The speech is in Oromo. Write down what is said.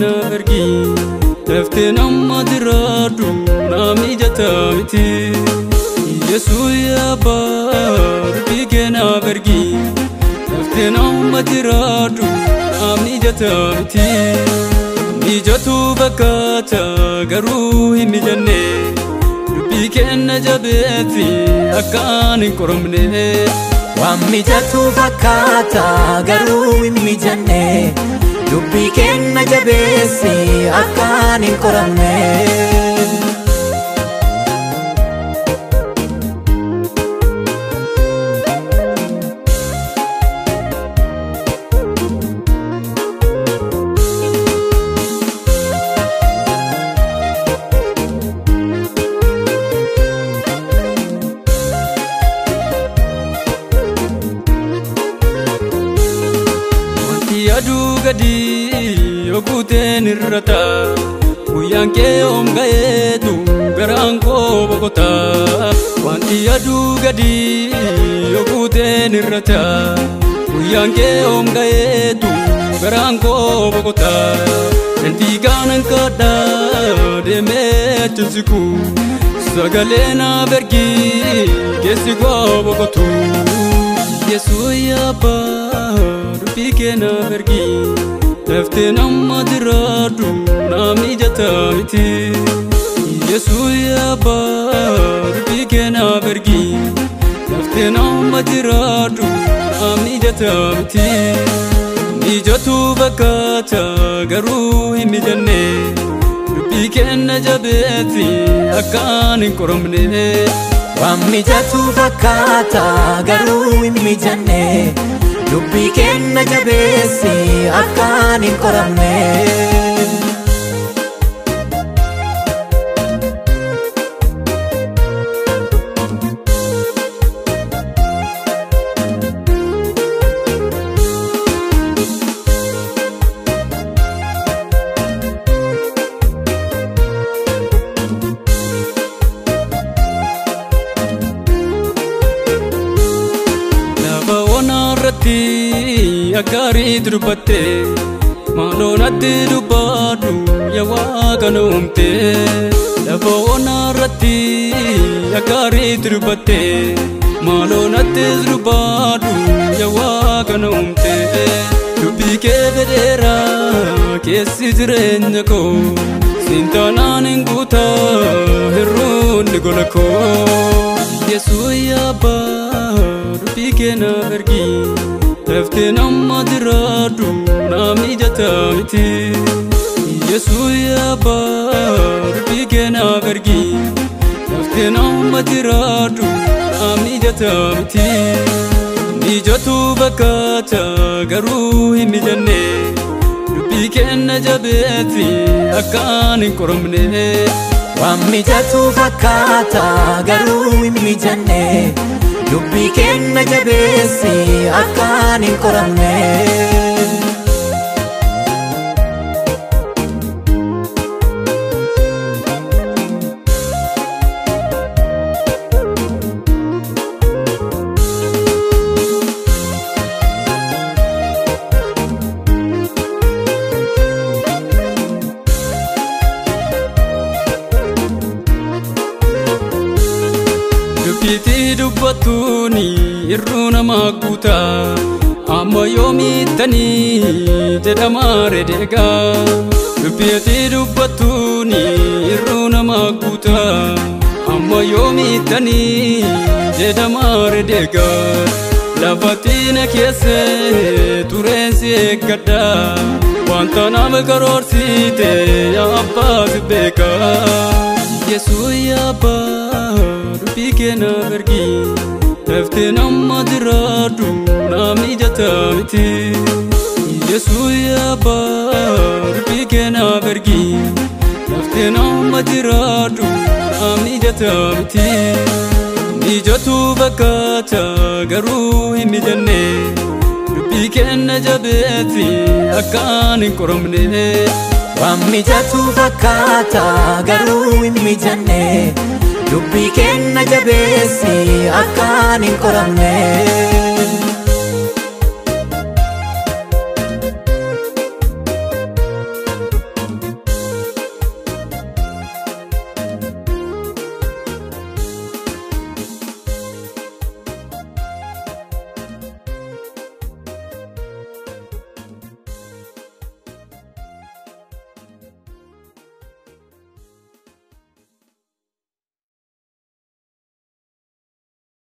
kena pergi lafte nama diradu nami jatamiti Yesus ya bar kena pergi lafte nama diradu nami jatamiti Mijatu bakata garu himijanne dubi kena jabeti akan koromne Mijatu bakata garu himijanne dubi kena jabesi akan koromne Adu gadi yokuten irrata Uyanke omgaetu garanko bogota Wanti adu gadi yokuten irrata Uyanke omgaetu garanko bogota Nanti ganan kada deme tunsiku Sagalena bergi kesigo bogotu Yesus ya bar kena pergi lafte nama diradu nami jatamiti Yesus ya bar kena pergi lafte nama diradu nami jatamiti Mijatu bakata garu himijanne dubi kena jabeti akan koromne Mijatu bakata garu himijanne dubi kena jabesi akan koromne Agari dubbate malonatti dubbadu yawa kanumte lafa onarratti agari dubbate malonatti dubbadu yawa kanumte dubbi kedera kesi jirenya ko sintanan nguta hirun golako Yesus ya bar kena pergi lafte nama diradu nami jatamiti Yesus ya bar kena pergi lafte nama diradu nami jatamiti Mijatu bakata garu himijanne dubi kena jabeti akan koromne Mijatu bakata garu himijanne dubi kena jabesi akan koromne Dubbitii dubbattuuni irruu nama guuta amma yoomiittanii jedhamaare deegaa Dubbitii dubbattuuni irruu nama guuta amma yoomiittanii jedhamaare deegaa Lafatina keesse tureensi eeggadha wanta nama karoorsite yaa abbaa si beekaa Yesus ya bar kena pergi lafte nama diradu nami jatamiti Yesus ya bar kena pergi lafte nama diradu nami jatamiti Mijatu bakata garu himijanne dubi kena jabeti akan koromne Mijatu bakata garu himijanne dubi kena jabesi akan koromne